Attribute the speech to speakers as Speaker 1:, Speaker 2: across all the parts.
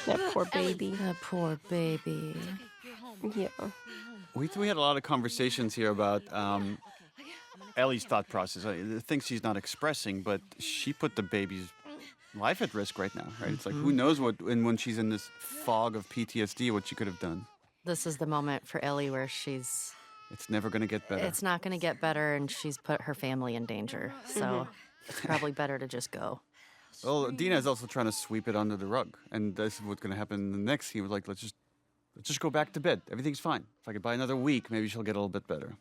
Speaker 1: That poor baby.
Speaker 2: That poor baby.
Speaker 1: Yeah.
Speaker 3: We had a lot of conversations here about Ellie's thought process, the things she's not expressing, but she put the baby's life at risk right now, right? It's like, who knows what, and when she's in this fog of PTSD, what she could have done.
Speaker 2: This is the moment for Ellie where she's...
Speaker 3: It's never going to get better.
Speaker 2: It's not going to get better, and she's put her family in danger. So it's probably better to just go.
Speaker 3: Well, Dina is also trying to sweep it under the rug, and this is what's going to happen in the next. He was like, let's just go back to bed. Everything's fine. If I could buy another week, maybe she'll get a little bit better.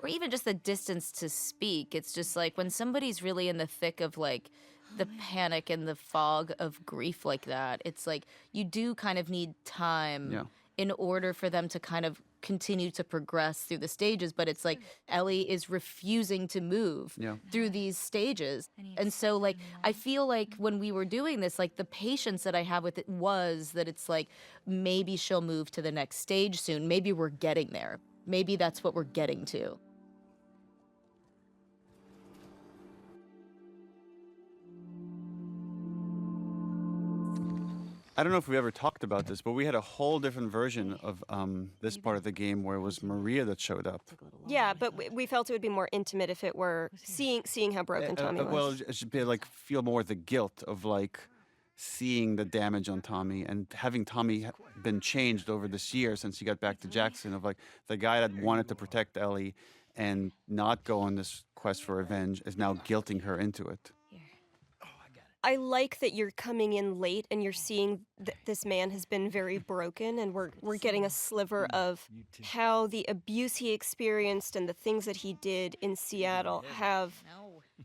Speaker 4: Or even just the distance to speak. It's just like when somebody's really in the thick of like the panic and the fog of grief like that, it's like you do kind of need time in order for them to kind of continue to progress through the stages. But it's like Ellie is refusing to move through these stages. And so like I feel like when we were doing this, like the patience that I have with it was that it's like maybe she'll move to the next stage soon. Maybe we're getting there. Maybe that's what we're getting to.
Speaker 3: I don't know if we ever talked about this, but we had a whole different version of this part of the game where it was Maria that showed up.
Speaker 1: Yeah, but we felt it would be more intimate if it were seeing how broken Tommy was.
Speaker 3: Well, it should be like feel more the guilt of like seeing the damage on Tommy and having Tommy been changed over this year since he got back to Jackson, of like the guy that wanted to protect Ellie and not go on this quest for revenge is now guilting her into it.
Speaker 1: I like that you're coming in late and you're seeing that this man has been very broken, and we're getting a sliver of how the abuse he experienced and the things that he did in Seattle have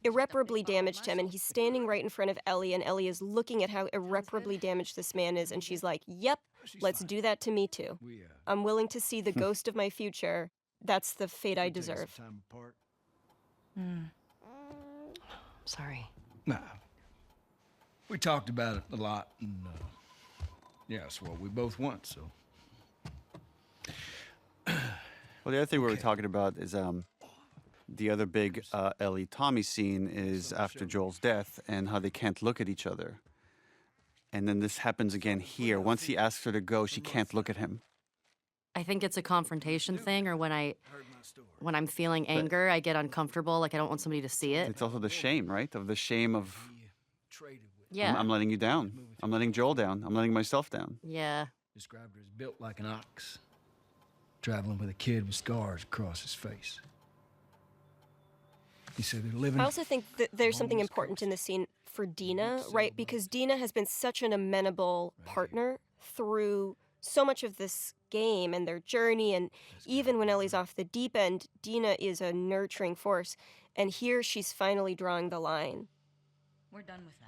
Speaker 1: irreparably damaged him. And he's standing right in front of Ellie, and Ellie is looking at how irreparably damaged this man is, and she's like, yep, let's do that to me too. I'm willing to see the ghost of my future. That's the fate I deserve.
Speaker 2: Sorry.
Speaker 5: Nah. We talked about it a lot, and yeah, it's what we both want, so.
Speaker 3: Well, the other thing we were talking about is the other big Ellie-Tommy scene is after Joel's death and how they can't look at each other. And then this happens again here. Once he asks her to go, she can't look at him.
Speaker 2: I think it's a confrontation thing, or when I'm feeling anger, I get uncomfortable, like I don't want somebody to see it.
Speaker 3: It's also the shame, right? Of the shame of...
Speaker 2: Yeah.
Speaker 3: I'm letting you down. I'm letting Joel down. I'm letting myself down.
Speaker 2: Yeah.
Speaker 5: Described her as built like an ox, traveling with a kid with scars across his face. He said they're living...
Speaker 1: I also think that there's something important in the scene for Dina, right? Because Dina has been such an amenable partner through so much of this game and their journey, and even when Ellie's off the deep end, Dina is a nurturing force. And here she's finally drawing the line.
Speaker 4: We're done with that.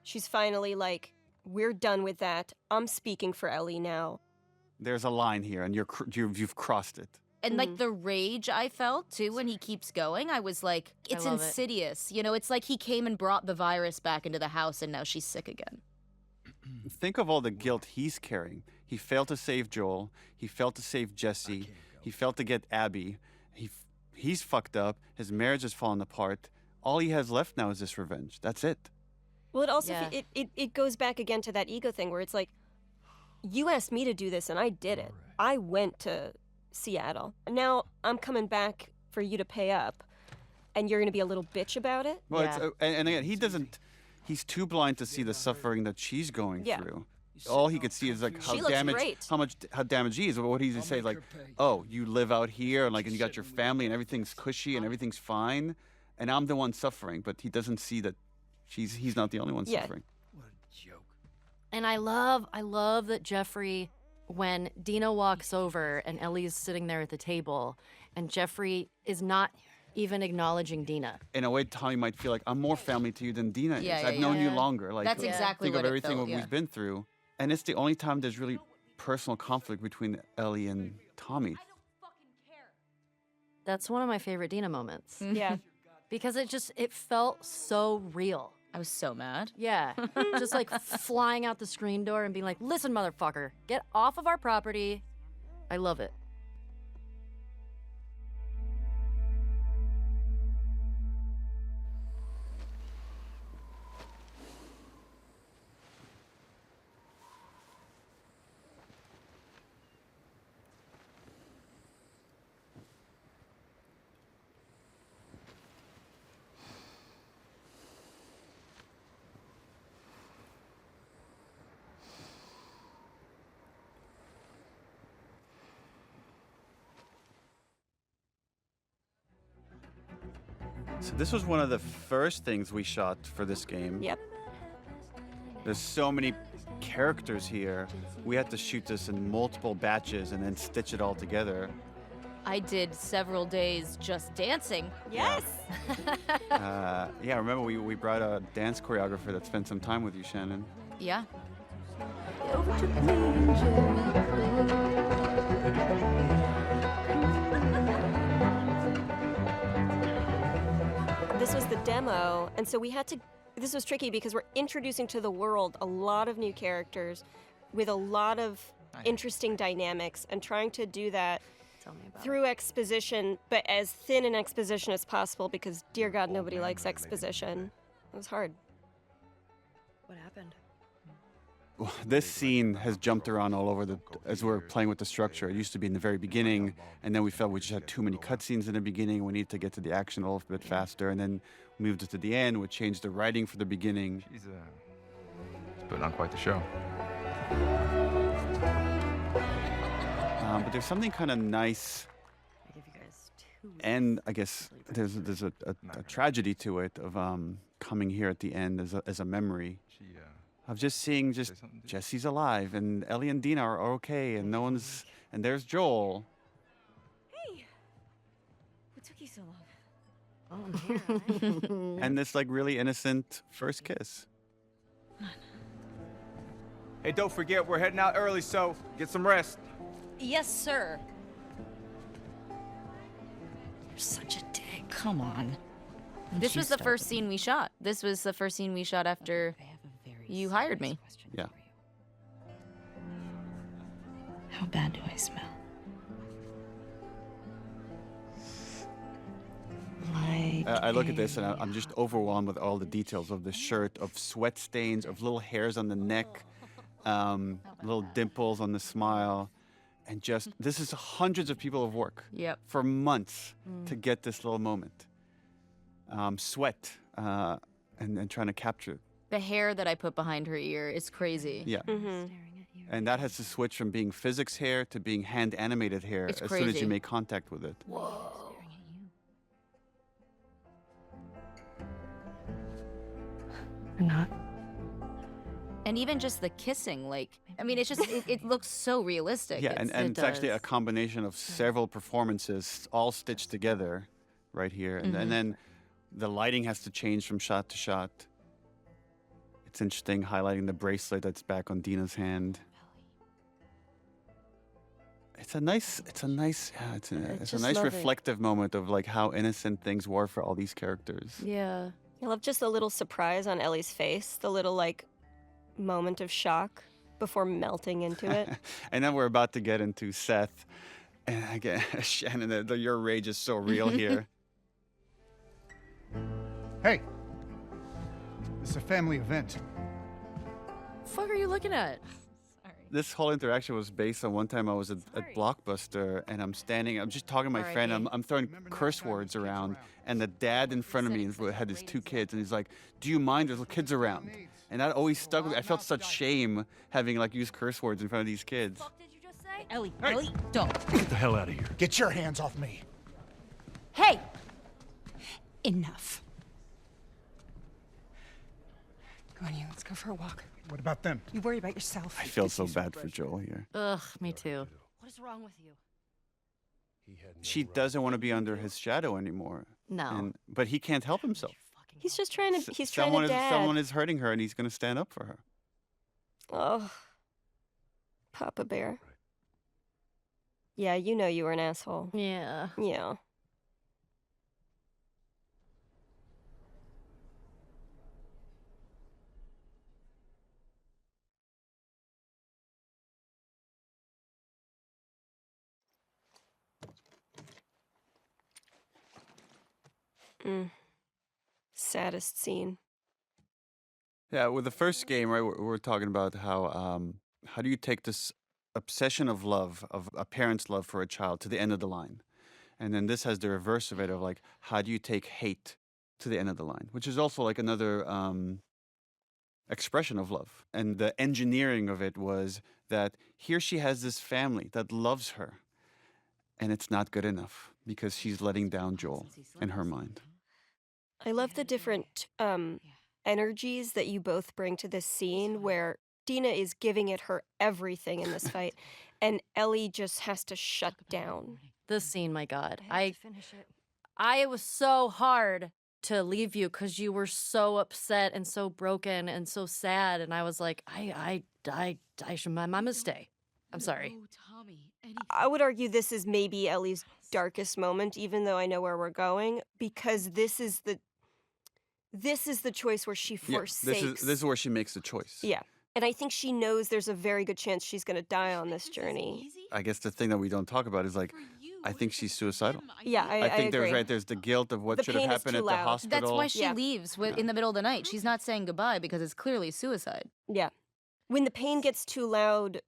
Speaker 1: She's finally like, we're done with that. I'm speaking for Ellie now.
Speaker 3: There's a line here, and you've crossed it.
Speaker 4: And like the rage I felt too when he keeps going, I was like, it's insidious. You know, it's like he came and brought the virus back into the house, and now she's sick again.
Speaker 3: Think of all the guilt he's carrying. He failed to save Joel. He failed to save Jesse. He failed to get Abby. He's fucked up. His marriage has fallen apart. All he has left now is this revenge. That's it.
Speaker 1: Well, it also it goes back again to that ego thing where it's like, you asked me to do this and I did it. I went to Seattle. Now I'm coming back for you to pay up, and you're going to be a little bitch about it?
Speaker 3: Well, and again, he's too blind to see the suffering that she's going through. All he could see is like how damaged he is. But what he's say like, oh, you live out here, and like, and you got your family, and everything's cushy, and everything's fine, and I'm the one suffering. But he doesn't see that he's not the only one suffering.
Speaker 5: What a joke.
Speaker 2: And I love that Jeffrey, when Dina walks over and Ellie's sitting there at the table, and Jeffrey is not even acknowledging Dina.
Speaker 3: In a way, Tommy might feel like, I'm more family to you than Dina is. I've known you longer. Like,
Speaker 4: that's exactly
Speaker 3: think
Speaker 4: what
Speaker 3: of everything
Speaker 4: it felt,
Speaker 3: we've been through. And it's the only time there's really personal conflict between Ellie and Tommy.
Speaker 2: That's one of my favorite Dina moments.
Speaker 1: Yeah.
Speaker 2: Because it felt so real.
Speaker 4: I was so mad.
Speaker 2: Yeah. Just like flying out the screen door and being like, listen, motherfucker, get off of our property. I love it.
Speaker 3: So this was one of the first things we shot for this game.
Speaker 1: Yep.
Speaker 3: There's so many characters here. We had to shoot this in multiple batches and then stitch it all together.
Speaker 4: I did several days just dancing.
Speaker 1: Yes.
Speaker 3: Yeah, remember we brought a dance choreographer that spent some time with you, Shannon.
Speaker 4: Yeah.
Speaker 1: This was the demo, and so we had to. This was tricky because we're introducing to the world a lot of new characters with a lot of interesting dynamics, and trying to do that
Speaker 2: Tell me about
Speaker 1: through exposition, but as thin an exposition as possible because, dear God, nobody likes exposition. It was hard.
Speaker 2: what happened.
Speaker 3: Well, this scene has jumped around all over as we're playing with the structure. It used to be in the very beginning, and then we felt we just had too many cutscenes in the beginning. We needed to get to the action a little bit faster, and then we moved it to the end. We changed the writing for the beginning.
Speaker 6: She's putting on quite the show.
Speaker 3: But there's something kind of nice,
Speaker 2: I give you guys 2 weeks.
Speaker 3: and I guess there's a tragedy to it of coming here at the end as a memory
Speaker 6: She
Speaker 3: of just seeing
Speaker 6: say something to you?
Speaker 3: Jesse's alive and Ellie and Dina are okay and no one's and there's Joel.
Speaker 4: What took you so long?
Speaker 2: Oh, I'm here.
Speaker 3: And this like really innocent first kiss.
Speaker 6: Hey, don't forget we're heading out early, so get some rest.
Speaker 4: Yes, sir.
Speaker 2: You're such a dick.
Speaker 4: Come on. This was the first scene we shot. This was the first scene we shot after you hired me.
Speaker 3: Yeah.
Speaker 4: How bad do I smell? Like
Speaker 3: I look at this and I'm just overwhelmed with all the details of the shirt, of sweat stains, of little hairs on the neck, little dimples on the smile. And just, this is hundreds of people of work
Speaker 4: Yep.
Speaker 3: for months to get this little moment. Sweat and trying to capture.
Speaker 4: The hair that I put behind her ear is crazy.
Speaker 3: Yeah. And that has to switch from being physics hair to being hand animated hair
Speaker 4: It's
Speaker 3: as soon as
Speaker 4: crazy.
Speaker 3: you make contact with it.
Speaker 2: Or not.
Speaker 4: And even just the kissing, like, I mean, it's just, it looks so realistic.
Speaker 3: Yeah, and
Speaker 2: it
Speaker 3: it's actually a
Speaker 2: does.
Speaker 3: combination of several performances all stitched together right here. And then the lighting has to change from shot to shot. It's interesting highlighting the bracelet that's back on Dina's hand. It's a nice
Speaker 2: just
Speaker 3: nice
Speaker 2: love it.
Speaker 3: reflective moment of like how innocent things were for all these characters.
Speaker 2: Yeah.
Speaker 1: I love just the little surprise on Ellie's face, the little like moment of shock before melting into it.
Speaker 3: And then we're about to get into Seth. And again, Shannon, your rage is so real here.
Speaker 7: Hey, this is a family event.
Speaker 2: Fuck are you looking at?
Speaker 3: This whole interaction was based on one time I was at Blockbuster and I'm just talking to my friend, I'm throwing curse words around, and the dad in front of me had his 2 kids, and he's like, "Do you mind? There's kids around." And that always stuck with me. I felt such shame having like used curse words in front of these kids.
Speaker 4: Did you just say? Ellie, Ellie, don't.
Speaker 7: Get the hell out of here. Get your hands off me.
Speaker 8: Hey! Enough. Go on, you. Let's go for a walk.
Speaker 7: What about them?
Speaker 8: You worry about yourself.
Speaker 3: I feel so bad for Joel here.
Speaker 2: Ugh, me too.
Speaker 8: What is wrong with you?
Speaker 3: She doesn't want to be under his shadow anymore.
Speaker 2: No.
Speaker 3: But he can't help himself.
Speaker 1: He's just trying to. He's trying
Speaker 3: someone
Speaker 1: to
Speaker 3: is
Speaker 1: dad.
Speaker 3: someone is hurting her, and he's going to stand up for her.
Speaker 1: Oh, Papa Bear. Yeah, you know you were an asshole.
Speaker 2: Yeah.
Speaker 1: Yeah. Saddest scene.
Speaker 3: Yeah, with the first game, right, we're talking about how do you take this obsession of love, of a parent's love for a child, to the end of the line, and then this has the reverse of it, of like how do you take hate to the end of the line, which is also like another expression of love. And the engineering of it was that here she has this family that loves her, and it's not good enough because she's letting down Joel in her mind.
Speaker 1: I love the different energies that you both bring to this scene where Dina is giving it her everything in this fight, and Ellie just has to shut down.
Speaker 2: This scene, my God.
Speaker 8: I have to finish it.
Speaker 2: I was so hard to leave you because you were so upset and so broken and so sad. And I was like, I should, my must stay. I'm sorry.
Speaker 1: I would argue this is maybe Ellie's darkest moment, even though I know where we're going, because this is the choice where she
Speaker 3: Yeah,
Speaker 1: forsakes.
Speaker 3: this is where she makes the choice.
Speaker 1: Yeah. And I think she knows there's a very good chance she's going to die on this journey.
Speaker 3: I guess the thing that we don't talk about is like, I think she's suicidal.
Speaker 1: Yeah, I
Speaker 3: think
Speaker 1: agree.
Speaker 3: there's the guilt of what
Speaker 1: The
Speaker 3: should have
Speaker 1: pain is
Speaker 3: happened
Speaker 1: too
Speaker 3: at the
Speaker 1: loud.
Speaker 3: hospital.
Speaker 4: That's why she
Speaker 1: Yeah.
Speaker 4: leaves in the middle of the night. She's not saying goodbye because it's clearly suicide.
Speaker 1: Yeah. When the pain gets too loud,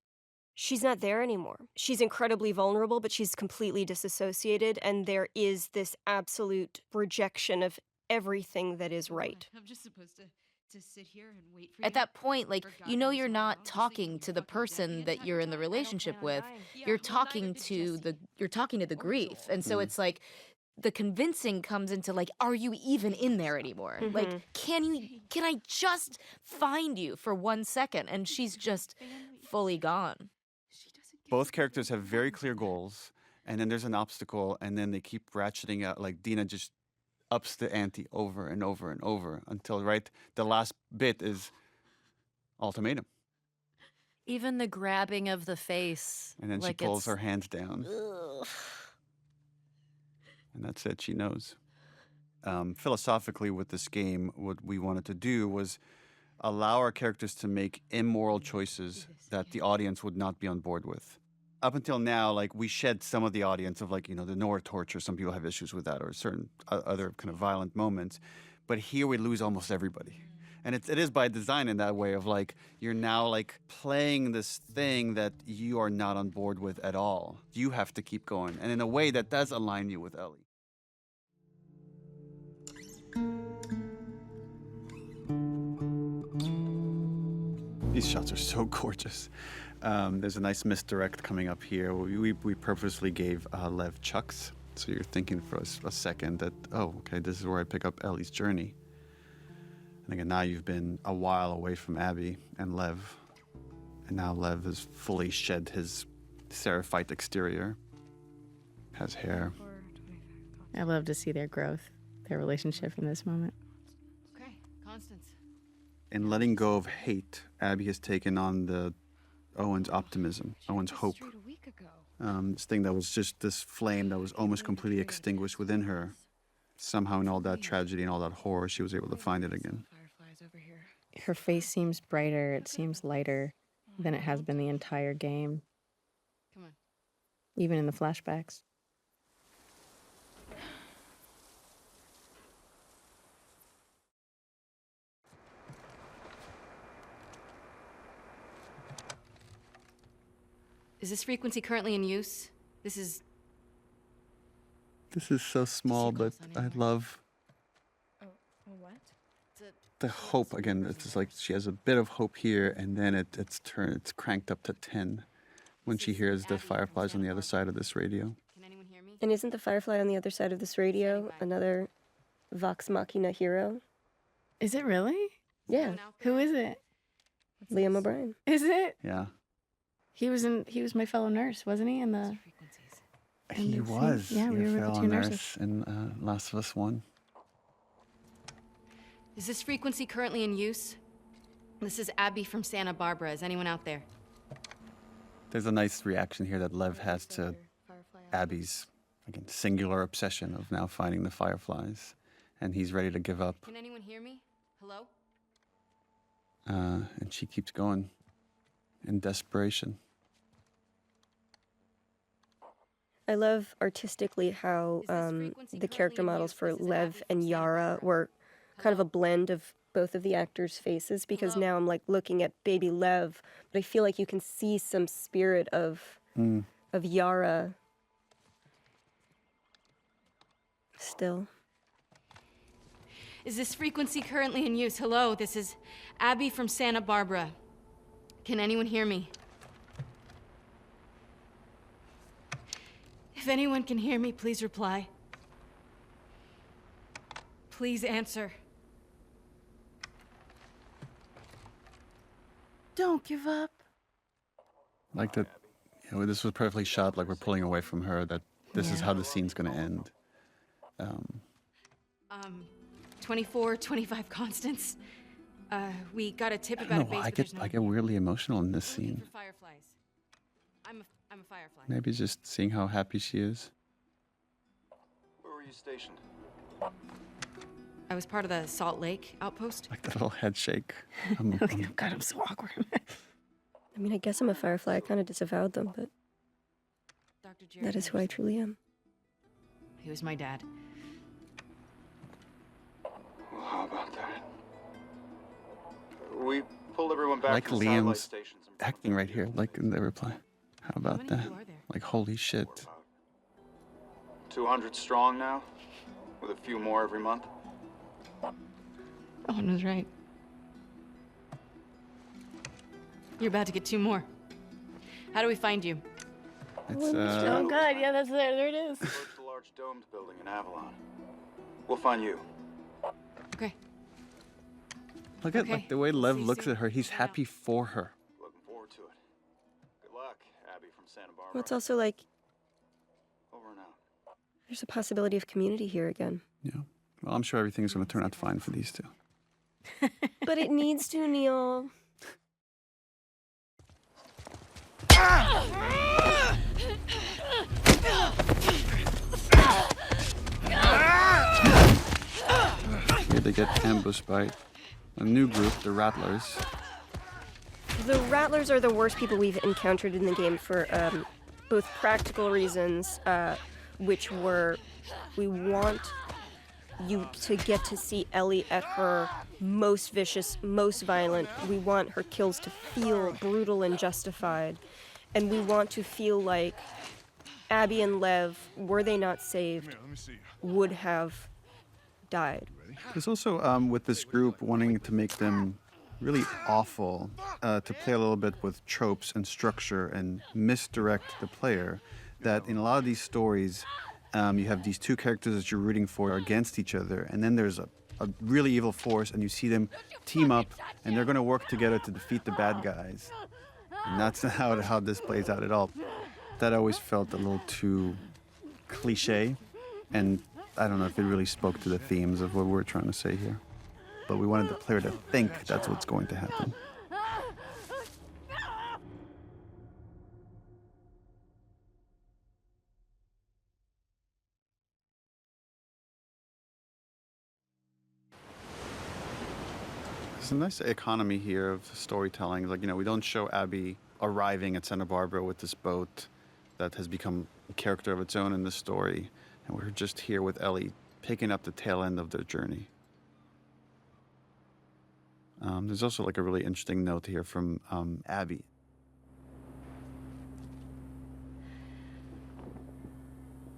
Speaker 1: she's not there anymore. She's incredibly vulnerable, but she's completely disassociated, and there is this absolute rejection of everything that is right.
Speaker 8: I'm just supposed to sit here and wait for
Speaker 4: At that point, like, you know, you're not talking to the person that you're in the relationship with. You're talking to the grief. And so it's like the convincing comes into like, are you even in there anymore? Like, can I just find you for 1 second? And she's just fully gone.
Speaker 3: Both characters have very clear goals, and then there's an obstacle, and then they keep ratcheting out. Like Dina just ups the ante over and over and over until the last bit is ultimatum,
Speaker 2: Even the grabbing of the face.
Speaker 3: and then she
Speaker 2: like
Speaker 3: pulls
Speaker 2: it's-
Speaker 3: her hands down, and that's it. She knows. Philosophically, with this game, what we wanted to do was allow our characters to make immoral choices that the audience would not be on board with. Up until now, like, we shed some of the audience of, like, the Nora torture. Some people have issues with that, or certain other kind of violent moments. But here we lose almost everybody. And it is by design in that way of, like, you're now, like, playing this thing that you are not on board with at all. You have to keep going. And in a way that does align you with Ellie. These shots are so gorgeous. There's a nice misdirect coming up here. We purposely gave Lev chucks, so you're thinking for a second that, oh, okay, this is where I pick up Ellie's journey. And again, now you've been a while away from Abby and Lev, and now Lev has fully shed his seraphite exterior, has hair.
Speaker 9: I love to see their growth, their relationship in this moment.
Speaker 2: Okay, Constance.
Speaker 3: In letting go of hate, Abby has taken on Owen's optimism, Owen's hope. This thing that was just this flame that was almost completely extinguished within her. Somehow in all that tragedy and all that horror, she was able to find it again.
Speaker 9: Her face seems brighter, it seems lighter than it has been the entire game.
Speaker 2: Come on.
Speaker 9: Even in the flashbacks.
Speaker 2: Is this frequency currently in use? This is
Speaker 3: so small, but I love the hope. Again, it's just like she has a bit of hope here, and then it's cranked up to 10 when she hears the fireflies on the other side of this radio.
Speaker 2: Can anyone hear me?
Speaker 1: And isn't the firefly on the other side of this radio another Vox Machina hero?
Speaker 9: Is it really?
Speaker 1: Yeah,
Speaker 9: Who is it?
Speaker 1: Liam O'Brien.
Speaker 9: Is it?
Speaker 3: Yeah.
Speaker 9: He was my fellow nurse, wasn't he? In the
Speaker 3: He
Speaker 9: the
Speaker 3: was.
Speaker 9: scene? Yeah, we
Speaker 3: your
Speaker 9: were the
Speaker 3: fellow
Speaker 9: two
Speaker 3: nurse
Speaker 9: nurses.
Speaker 3: in Last of Us 1.
Speaker 2: Is this frequency currently in use? This is Abby from Santa Barbara. Is anyone out there?
Speaker 3: There's a nice reaction here that Lev has to Abby's, again, singular obsession of now finding the fireflies, and he's ready to give up.
Speaker 2: Can anyone hear me? Hello?
Speaker 3: And she keeps going in desperation.
Speaker 1: I love artistically how the character models for Lev and Yara were kind of a blend of both of the actors' faces, because now I'm like looking at baby Lev, but I feel like you can see some spirit of Yara still.
Speaker 2: Is this frequency currently in use? Hello, this is Abby from Santa Barbara. Can anyone hear me? If anyone can hear me, please reply.
Speaker 8: Please answer.
Speaker 9: Don't give up.
Speaker 3: Like that, this was perfectly shot, like we're pulling away from her, that this is how the scene's going to end.
Speaker 8: 2425 Constance. We got a tip
Speaker 3: I
Speaker 8: about
Speaker 3: don't
Speaker 8: a
Speaker 3: know
Speaker 8: base,
Speaker 3: why
Speaker 8: but there's no...
Speaker 3: I get weirdly emotional in this
Speaker 8: We're looking
Speaker 3: scene.
Speaker 8: for fireflies. I'm a firefly.
Speaker 3: Maybe just seeing how happy she is.
Speaker 10: Where were you stationed?
Speaker 8: I was part of the Salt Lake outpost.
Speaker 3: Like the little head shake.
Speaker 9: God, I'm so awkward.
Speaker 1: I mean, I guess I'm a firefly. I kind of disavowed them, but
Speaker 8: Dr. Jerry
Speaker 1: that is who I truly am.
Speaker 8: He was my dad.
Speaker 10: Well, how about that? We pulled everyone back
Speaker 3: Like
Speaker 10: from the satellite
Speaker 3: Liam's
Speaker 10: stations and
Speaker 3: acting right here, like in the reply. How about
Speaker 8: many of
Speaker 3: that?
Speaker 8: you are there?
Speaker 3: Like, holy shit.
Speaker 10: We're about 200 strong now, with a few more every month.
Speaker 8: Owen was right. You're about to get 2 more. How do we find you?
Speaker 3: It's,
Speaker 9: Oh God, yeah, that's there it is.
Speaker 10: Approach the large domed building in Avalon. We'll find you.
Speaker 8: Okay.
Speaker 3: look at
Speaker 8: okay.
Speaker 3: like the way
Speaker 8: See
Speaker 3: Lev
Speaker 8: you
Speaker 3: looks
Speaker 8: soon.
Speaker 3: at her. He's
Speaker 8: Head out.
Speaker 3: happy for her.
Speaker 10: Looking forward to it. Good luck, Abby from Santa Barbara.
Speaker 1: Well, it's also like
Speaker 10: Over and out.
Speaker 1: there's a possibility of community here again.
Speaker 3: Yeah. Well, I'm sure everything's going to turn out fine for these two.
Speaker 1: But it needs to, Neil.
Speaker 3: Here they get ambushed by a new group, the Rattlers.
Speaker 1: The Rattlers are the worst people we've encountered in the game for both practical reasons, which were we want you to get to see Ellie at her most vicious, most violent. We want her kills to feel brutal and justified. And we want to feel like Abby and Lev, were they not saved, would have died.
Speaker 3: There's also, with this group, wanting to make them really awful, to play a little bit with tropes and structure and misdirect the player, that in a lot of these stories, you have these two characters that you're rooting for against each other, and then there's a really evil force, and you see them team up, and they're going to work together to defeat the bad guys. And that's not how this plays out at all. That always felt a little too cliche, and I don't know if it really spoke to the themes of what we're trying to say here. But we wanted the player to think that's what's going to happen. There's a nice economy here of storytelling. Like, we don't show Abby arriving at Santa Barbara with this boat that has become a character of its own in the story. And we're just here with Ellie picking up the tail end of their journey. There's also like a really interesting note here from Abby.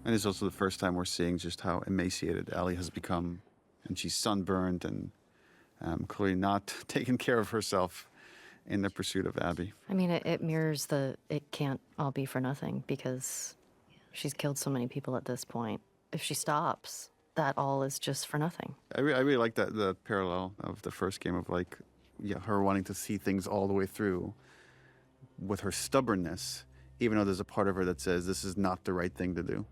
Speaker 3: And it's also the first time we're seeing just how emaciated Ellie has become. And she's sunburned and clearly not taking care of herself in the pursuit of Abby.
Speaker 2: I mean, it mirrors it can't all be for nothing because she's killed so many people at this point. If she stops, that all is just for nothing.
Speaker 3: I really like the parallel of the first game of her wanting to see things all the way through with her stubbornness, even though there's a part of her that says this is not the right thing to do.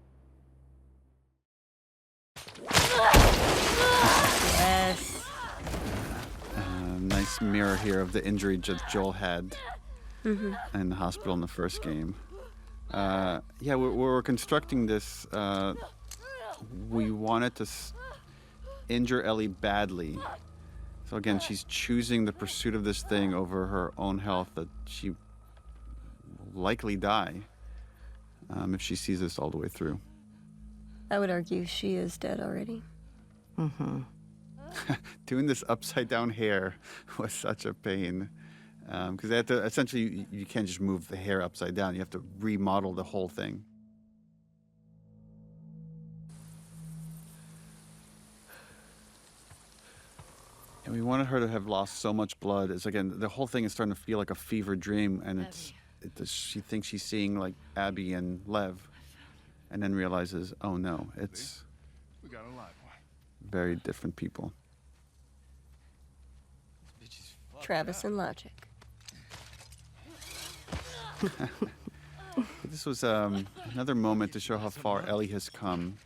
Speaker 4: Yes.
Speaker 3: Nice mirror here of the injury Joel had in the hospital in the first game. We're constructing this. We wanted to injure Ellie badly. So again, she's choosing the pursuit of this thing over her own health, that she will likely die if she sees this all the way through.
Speaker 1: I would argue she is dead already.
Speaker 2: Mm-hmm.
Speaker 3: Doing this upside down hair was such a pain. Because they have to, essentially, you can't just move the hair upside down. You have to remodel the whole thing. And we wanted her to have lost so much blood. It's again, the whole thing is starting to feel like a fever dream, and she thinks she's seeing like Abby and Lev, and then realizes, oh no, it's.
Speaker 7: We got a live one.
Speaker 3: Very different people.
Speaker 1: Travis and Logic.
Speaker 3: This was another moment to show how far Ellie has come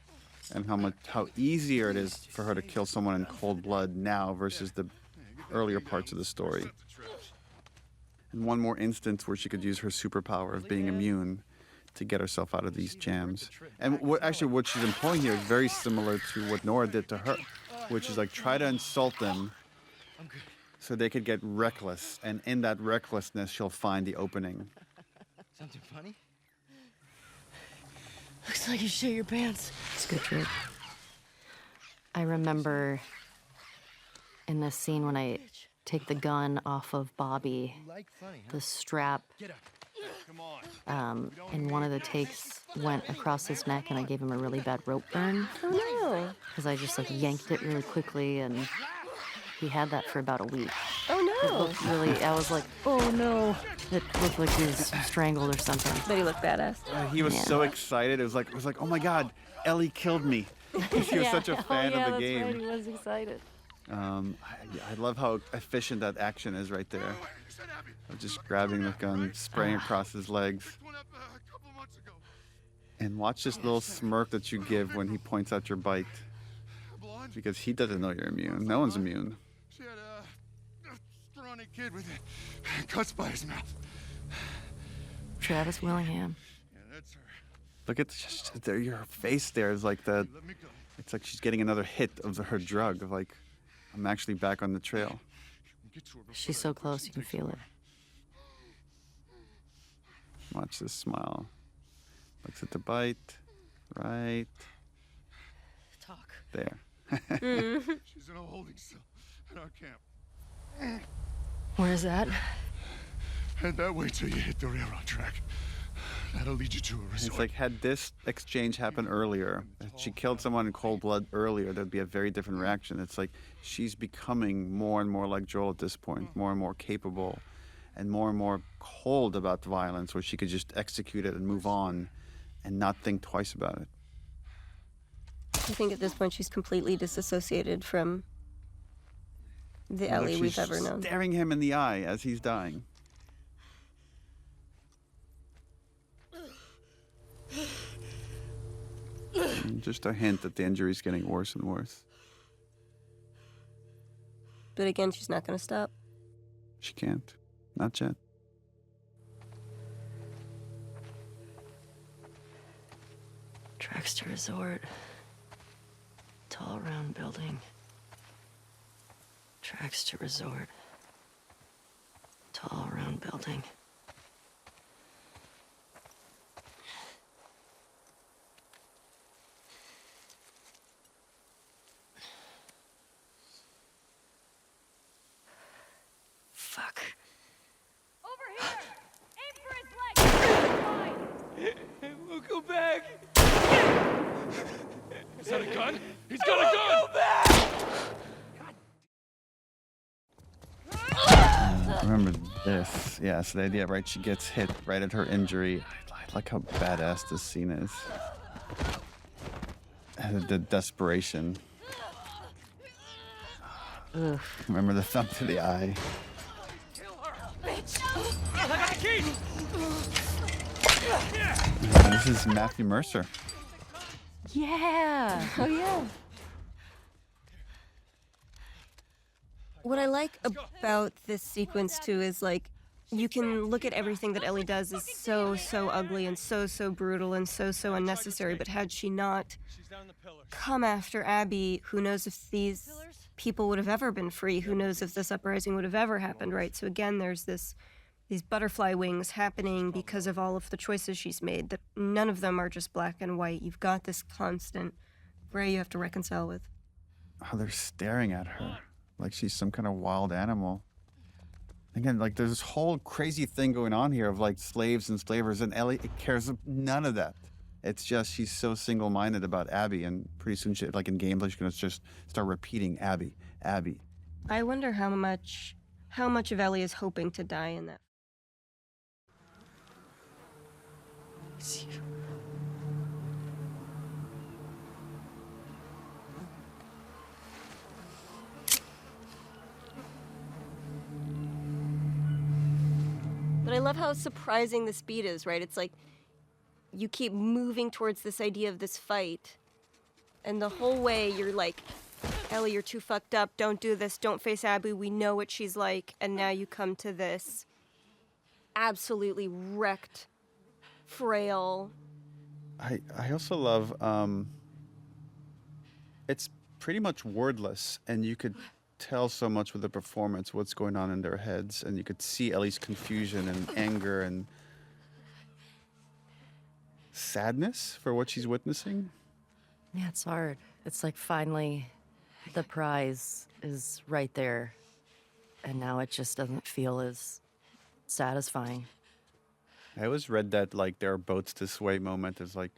Speaker 3: and how easier it is for her to kill someone in cold blood now versus the earlier parts of the story. And one more instance where she could use her superpower of being immune to get herself out of these jams. And what she's employing here is very similar to what Nora did to her, which is like try to insult them so they could get reckless. And in that recklessness, she'll find the opening.
Speaker 11: Something funny?
Speaker 8: Looks like you shit your pants.
Speaker 2: It's a good trick. I remember in this scene when I take the gun off of Bobby, the strap in one of the takes went across his neck and I gave him a really bad rope burn.
Speaker 1: Oh no.
Speaker 2: Because I just like yanked it really quickly and he had that for about a week.
Speaker 1: Oh
Speaker 2: It
Speaker 1: no.
Speaker 2: looked really, I was like, oh no. It looked like he was strangled or something.
Speaker 1: But he looked badass.
Speaker 3: He was so excited. It was like, oh my God, Ellie killed me. He was such a fan of the game.
Speaker 2: That's right, he was excited.
Speaker 3: I love how efficient that action is right there. Of just grabbing the gun, spraying across his legs. And watch this little smirk that you give when he points out your bite. Because he doesn't know you're immune. No one's immune.
Speaker 10: She had a scrawny kid with cuts by his mouth.
Speaker 2: Travis Willingham.
Speaker 10: Yeah, that's her.
Speaker 3: Look at your face there is like the. It's like she's getting another hit of her drug. Of like, I'm actually back on the trail.
Speaker 2: She's so close, you can feel it.
Speaker 3: Watch this smile. Looks at the bite. Right.
Speaker 8: Talk.
Speaker 3: There.
Speaker 10: She's in a holding cell at our camp.
Speaker 8: Where's that?
Speaker 10: Head that way till you hit the railroad track. That'll lead you to a resort.
Speaker 3: It's like, had this exchange happened earlier, if she killed someone in cold blood earlier, there'd be a very different reaction. It's like she's becoming more and more like Joel at this point, more and more capable and more cold about the violence, where she could just execute it and move on and not think twice about it.
Speaker 1: I think at this point she's completely disassociated from the Ellie we've ever known.
Speaker 3: Staring him in the eye as he's dying. And just a hint that the injury's getting worse and worse.
Speaker 1: But again, she's not going to stop.
Speaker 3: She can't. Not yet.
Speaker 2: Tracks to resort. Tall round building. Tracks to resort. Tall round building. Fuck.
Speaker 12: Over here! Aim for his leg!
Speaker 11: We'll go back. Is that a gun? He's got a gun! Go back!
Speaker 3: Remember this. Yeah, so the idea, right? She gets hit right at her injury. I like how badass this scene is. And the desperation.
Speaker 2: Ugh.
Speaker 3: Remember the thumb to the eye.
Speaker 11: I got the key!
Speaker 3: And this is Matthew Mercer.
Speaker 2: Yeah.
Speaker 1: Oh, yeah. What I like about this sequence, too, is, like, you can look at everything that Ellie does is so ugly and so brutal and so unnecessary, but had she not come after Abby, who knows if these people would have ever been free? Who knows if this uprising would have ever happened, right? So again, there's these butterfly wings happening because of all of the choices she's made, that none of them are just black and white. You've got this constant gray you have to reconcile with.
Speaker 3: How they're staring at her like she's some kind of wild animal. Again, like there's this whole crazy thing going on here of like slaves and slavers, and Ellie cares none of that. It's just she's so single-minded about Abby, and pretty soon, she, like in gameplay, she's gonna just start repeating Abby, Abby.
Speaker 1: I wonder how much of Ellie is hoping to die in that.
Speaker 8: It's you.
Speaker 1: But I love how surprising the speed is, right? It's like you keep moving towards this idea of this fight, and the whole way you're like, Ellie, you're too fucked up. Don't do this. Don't face Abby. We know what she's like. And now you come to this absolutely wrecked, frail.
Speaker 3: I also love it's pretty much wordless, and you could tell so much with the performance what's going on in their heads, and you could see Ellie's confusion and anger and sadness for what she's witnessing.
Speaker 2: Yeah, it's hard. It's like finally the prize is right there, and now it just doesn't feel as satisfying.
Speaker 3: I always read that like there are boats this way moment is like,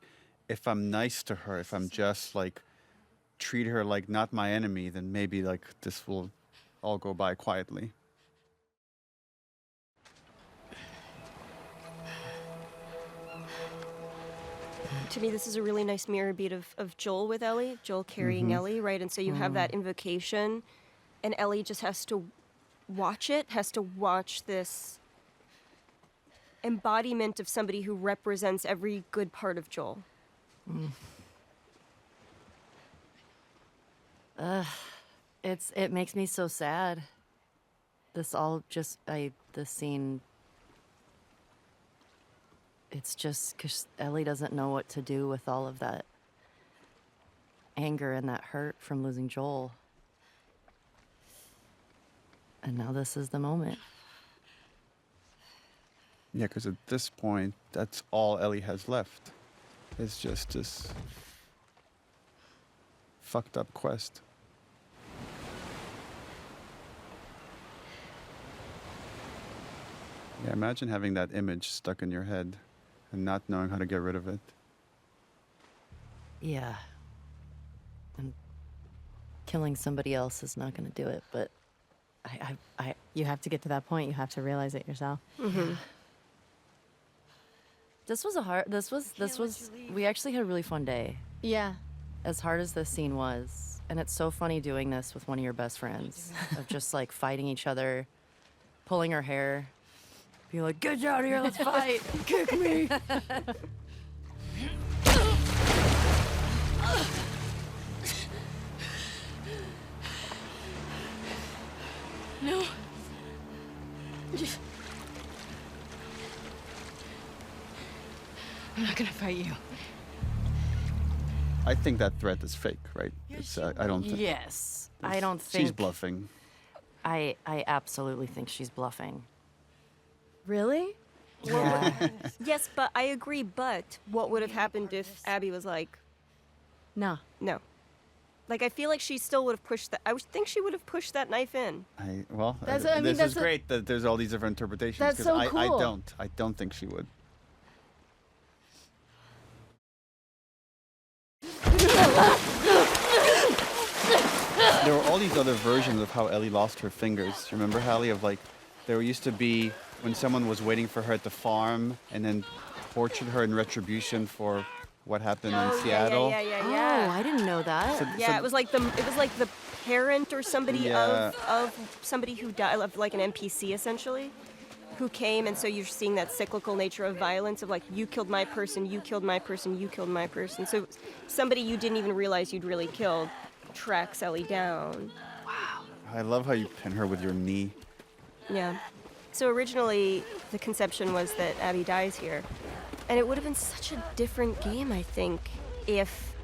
Speaker 3: if I'm nice to her, if I'm just like treat her like not my enemy, then maybe like this will all go by quietly.
Speaker 1: To me, this is a really nice mirror beat of Joel with Ellie, Joel carrying Ellie, right? And so you have that invocation, and Ellie just has to watch it, has to watch this embodiment of somebody who represents every good part of Joel.
Speaker 2: It makes me so sad. This scene. It's just because Ellie doesn't know what to do with all of that anger and that hurt from losing Joel. And now this is the moment.
Speaker 3: Yeah, because at this point, that's all Ellie has left. It's just this fucked up quest. Yeah, imagine having that image stuck in your head and not knowing how to get rid of it.
Speaker 2: Yeah. And killing somebody else is not going to do it, but
Speaker 9: You have to get to that point. You have to realize it yourself.
Speaker 2: We actually had a really fun day.
Speaker 9: Yeah.
Speaker 2: As hard as this scene was, and it's so funny doing this with one of your best friends, of just like fighting each other, pulling her hair, be like, get out of here, let's fight, kick me.
Speaker 8: No. I'm not gonna fight you.
Speaker 3: I think that threat is fake, right? It's I don't think.
Speaker 2: Yes. I don't think.
Speaker 3: She's bluffing.
Speaker 2: I absolutely think she's bluffing.
Speaker 9: Really?
Speaker 2: Yeah.
Speaker 1: Yes, but I agree, but what would have happened if Abby was like,
Speaker 9: No.
Speaker 1: no? Like, I feel like she still would have pushed that. I would think she would have pushed that knife in.
Speaker 3: This is great that there's all these different interpretations.
Speaker 9: That's
Speaker 3: 'Cause
Speaker 9: so
Speaker 3: I
Speaker 9: cool.
Speaker 3: I don't think she would. There were all these other versions of how Ellie lost her fingers. Remember, Hallie, of like, there used to be when someone was waiting for her at the farm and then tortured her in retribution for what happened in Seattle.
Speaker 2: Oh, I didn't know that.
Speaker 1: Yeah, it was like the parent or somebody
Speaker 3: Yeah.
Speaker 1: of somebody who died, of like an NPC essentially, who came, and so you're seeing that cyclical nature of violence of like, you killed my person, you killed my person, you killed my person. So somebody you didn't even realize you'd really killed tracks Ellie down.
Speaker 3: I love how you pin her with your knee.
Speaker 1: Yeah. So originally the conception was that Abby dies here, and it would have been such a different game, I think, if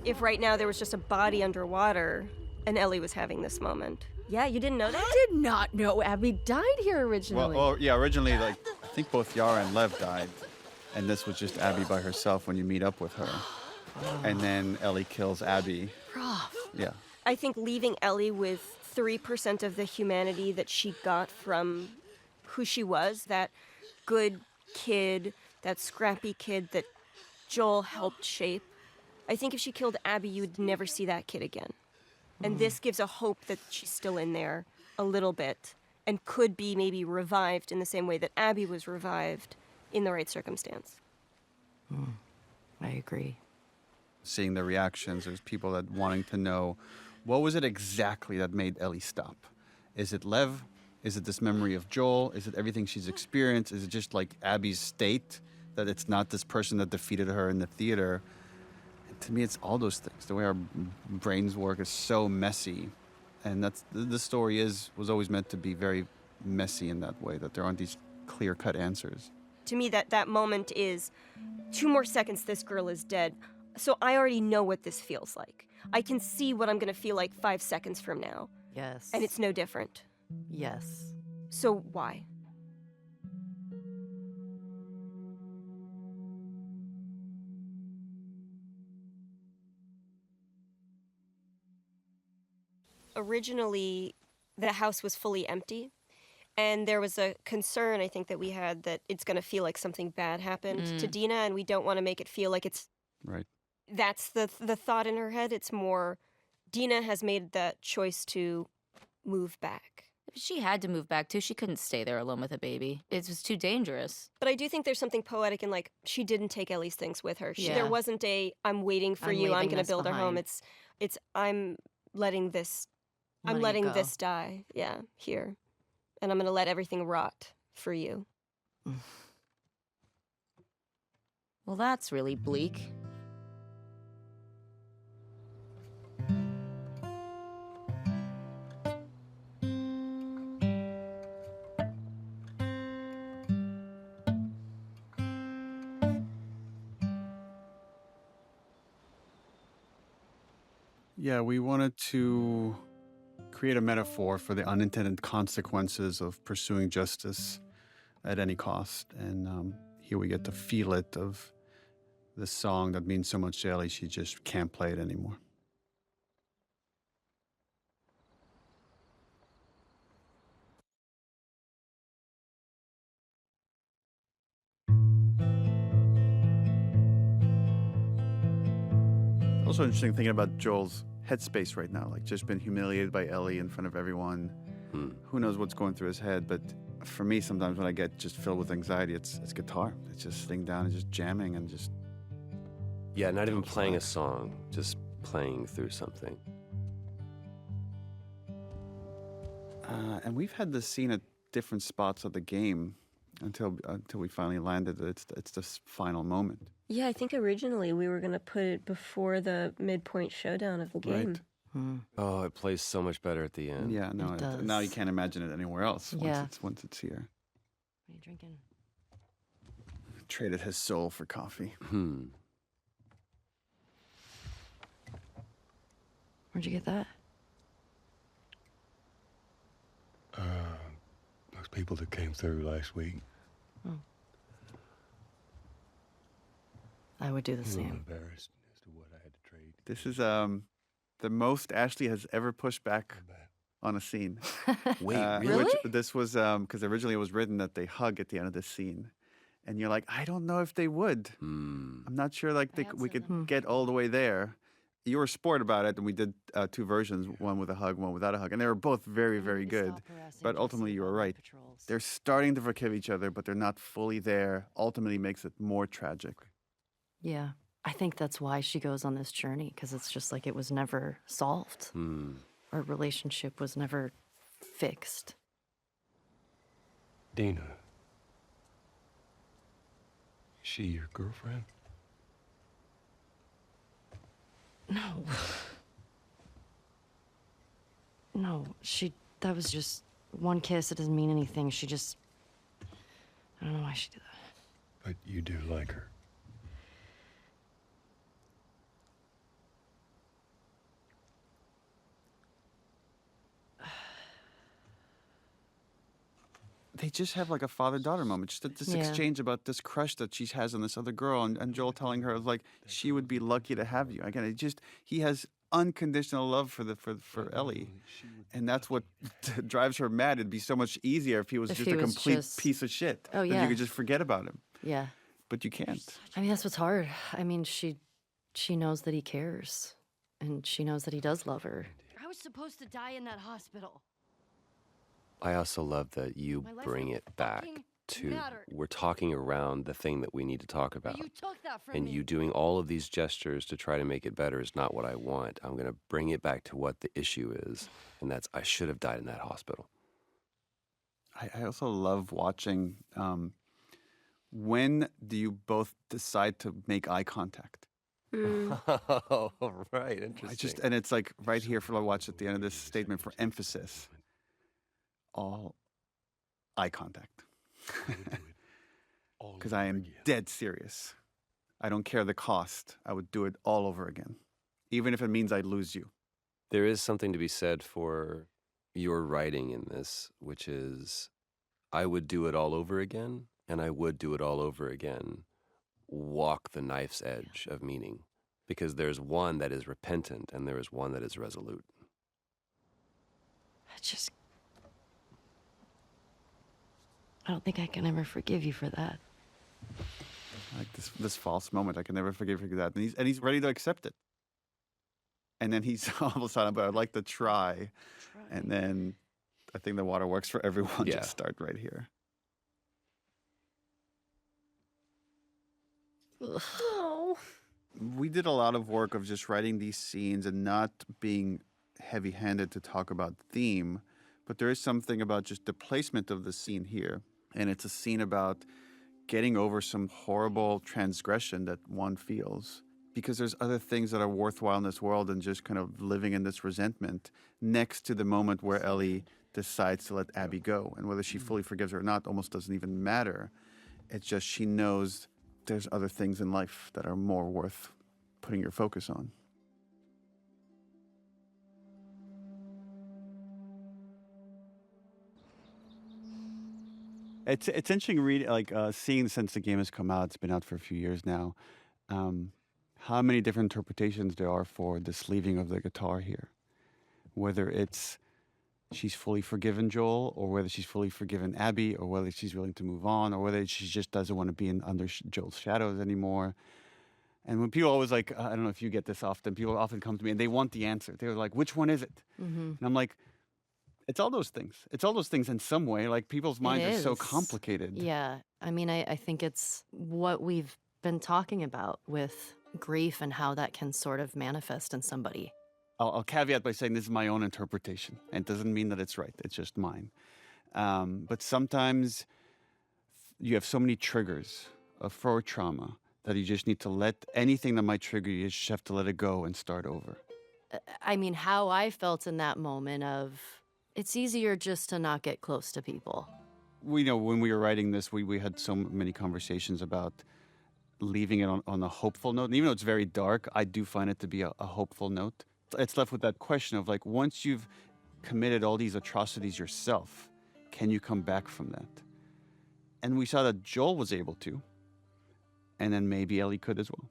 Speaker 1: if right now there was just a body underwater and Ellie was having this moment. Yeah, you didn't know that?
Speaker 9: I did not know Abby died here originally.
Speaker 3: Well, yeah, originally, like, I think both Yara and Lev died, and this was just Abby by herself when you meet up with her. And then Ellie kills Abby.
Speaker 1: Rough.
Speaker 3: Yeah.
Speaker 1: I think leaving Ellie with 3% of the humanity that she got from who she was, that good kid, that scrappy kid that Joel helped shape. I think if she killed Abby, you would never see that kid again. And this gives a hope that she's still in there a little bit and could be maybe revived in the same way that Abby was revived in the right circumstance.
Speaker 2: I agree.
Speaker 3: Seeing the reactions, there's people that wanting to know, what was it exactly that made Ellie stop? Is it Lev? Is it this memory of Joel? Is it everything she's experienced? Is it just like Abby's state, that it's not this person that defeated her in the theater? And to me, it's all those things. The way our brains work is so messy. And that's the story was always meant to be very messy in that way, that there aren't these clear-cut answers.
Speaker 1: To me, that moment is 2 more seconds, this girl is dead. So I already know what this feels like. I can see what I'm going to feel like 5 seconds from now.
Speaker 2: Yes.
Speaker 1: And it's no different.
Speaker 2: Yes.
Speaker 1: So why? Originally, the house was fully empty. And there was a concern, I think, that we had that it's going to feel like something bad happened to Dina, and we don't want to make it feel like it's...
Speaker 3: Right.
Speaker 1: That's the thought in her head. It's more, Dina has made that choice to move back.
Speaker 4: She had to move back, too. She couldn't stay there alone with a baby. It was too dangerous.
Speaker 1: But I do think there's something poetic in, like, she didn't take Ellie's things with her.
Speaker 4: Yeah.
Speaker 1: There wasn't a, I'm waiting for you, I'm going to build her home. It's I'm letting this, I'm letting this die, yeah, here. And I'm going to let everything rot for you.
Speaker 4: Well, that's really bleak.
Speaker 3: Yeah, we wanted to create a metaphor for the unintended consequences of pursuing justice at any cost. And here we get to feel it of this song that means so much to Ellie, she just can't play it anymore. Also interesting thinking about Joel's headspace right now, like just been humiliated by Ellie in front of everyone. Who knows what's going through his head, but for me, sometimes when I get just filled with anxiety, it's guitar. It's just sitting down and just jamming and just...
Speaker 13: Yeah, not even playing a song, just playing through something.
Speaker 3: And we've had this scene at different spots of the game until we finally landed. It's this final moment.
Speaker 1: Yeah, I think originally we were going to put it before the midpoint showdown of the game.
Speaker 3: Right.
Speaker 13: Oh, it plays so much better at the end.
Speaker 3: Yeah, no, now you can't imagine it anywhere else once it's here.
Speaker 2: What are you drinking?
Speaker 3: Traded his soul for coffee.
Speaker 2: Where'd you get that?
Speaker 14: Those people that came through last week.
Speaker 2: Oh. I would do the
Speaker 14: I'm
Speaker 2: same.
Speaker 14: embarrassed as to what I had to trade.
Speaker 3: This is the most Ashley has ever pushed back on a scene.
Speaker 13: Wait,
Speaker 4: really?
Speaker 3: Which this was because originally it was written that they hug at the end of this scene, and you're like, I don't know if they would. I'm not sure like we could get all the way there. You were a sport about it, and we did 2 versions, one with a hug, one without a hug, and they were both very, very good. But ultimately, you were right. They're starting to forgive each other, but they're not fully there. Ultimately, makes it more tragic.
Speaker 2: Yeah. I think that's why she goes on this journey, because it's just like it was never solved. Our relationship was never fixed.
Speaker 14: Dina. Is she your girlfriend?
Speaker 2: No. No, that was just one kiss. It doesn't mean anything. She just, I don't know why she did that.
Speaker 14: But you do like her.
Speaker 3: They just have like a father-daughter moment. Just this exchange about this crush that she has on this other girl, and Joel telling her like she would be lucky to have you. Again, he has unconditional love for Ellie, and that's what drives her mad. It'd be so much easier if he was just a complete piece of shit.
Speaker 2: Oh yeah,
Speaker 3: that you could just forget about him.
Speaker 2: Yeah,
Speaker 3: but you can't.
Speaker 2: I mean, that's what's hard. I mean, she knows that he cares, and she knows that he does love her.
Speaker 8: I was supposed to die in that hospital.
Speaker 13: I also love that you
Speaker 8: My life
Speaker 13: bring
Speaker 8: don't
Speaker 13: it back
Speaker 8: fucking
Speaker 13: to
Speaker 8: matter.
Speaker 13: we're talking around the thing that we need to talk about.
Speaker 8: You took that from
Speaker 13: And
Speaker 8: me.
Speaker 13: you doing all of these gestures to try to make it better is not what I want. I'm going to bring it back to what the issue is, and that's I should have died in that hospital.
Speaker 3: I also love watching. When do you both decide to make eye contact?
Speaker 13: Oh, right. Interesting.
Speaker 3: And it's like right here for the watch at the end of this statement for emphasis. All eye contact. Because I am dead serious. I don't care the cost. I would do it all over again, even if it means I lose you.
Speaker 13: There is something to be said for your writing in this, which is, I would do it all over again, and I would do it all over again. Walk the knife's edge of meaning, because there's one that is repentant and there is one that is resolute.
Speaker 2: I don't think I can ever forgive you for that.
Speaker 3: Like this false moment, I can never forgive you for that. And he's ready to accept it. And then he's all of a sudden, but I'd like to try. And then I think the waterworks for everyone just start right here.
Speaker 1: Oh.
Speaker 3: We did a lot of work of just writing these scenes and not being heavy-handed to talk about theme, but there is something about just the placement of the scene here. And it's a scene about getting over some horrible transgression that one feels. Because there's other things that are worthwhile in this world than just kind of living in this resentment next to the moment where Ellie decides to let Abby go. And whether she fully forgives her or not almost doesn't even matter. It's just she knows there's other things in life that are more worth putting your focus on. It's interesting seeing since the game has come out. It's been out for a few years now. How many different interpretations there are for the sleeving of the guitar here. Whether it's she's fully forgiven Joel, or whether she's fully forgiven Abby, or whether she's willing to move on, or whether she just doesn't want to be under Joel's shadows anymore. And when people always I don't know if you get this often, people often come to me and they want the answer. They're like, which one is it?
Speaker 2: Mm-hmm.
Speaker 3: And I'm like, it's all those things. It's all those things in some way. Like people's minds are so complicated.
Speaker 2: Yeah. I mean, I think it's what we've been talking about with grief and how that can sort of manifest in somebody.
Speaker 3: I'll caveat by saying this is my own interpretation, and it doesn't mean that it's right. It's just mine. But sometimes you have so many triggers for trauma that you just need to let anything that might trigger you, you just have to let it go and start over.
Speaker 2: I mean, how I felt in that moment of, it's easier just to not get close to people.
Speaker 3: We know when we were writing this, we had so many conversations about leaving it on a hopeful note. And even though it's very dark, I do find it to be a hopeful note. It's left with that question of once you've committed all these atrocities yourself, can you come back from that? And we saw that Joel was able to, and then maybe Ellie could as well.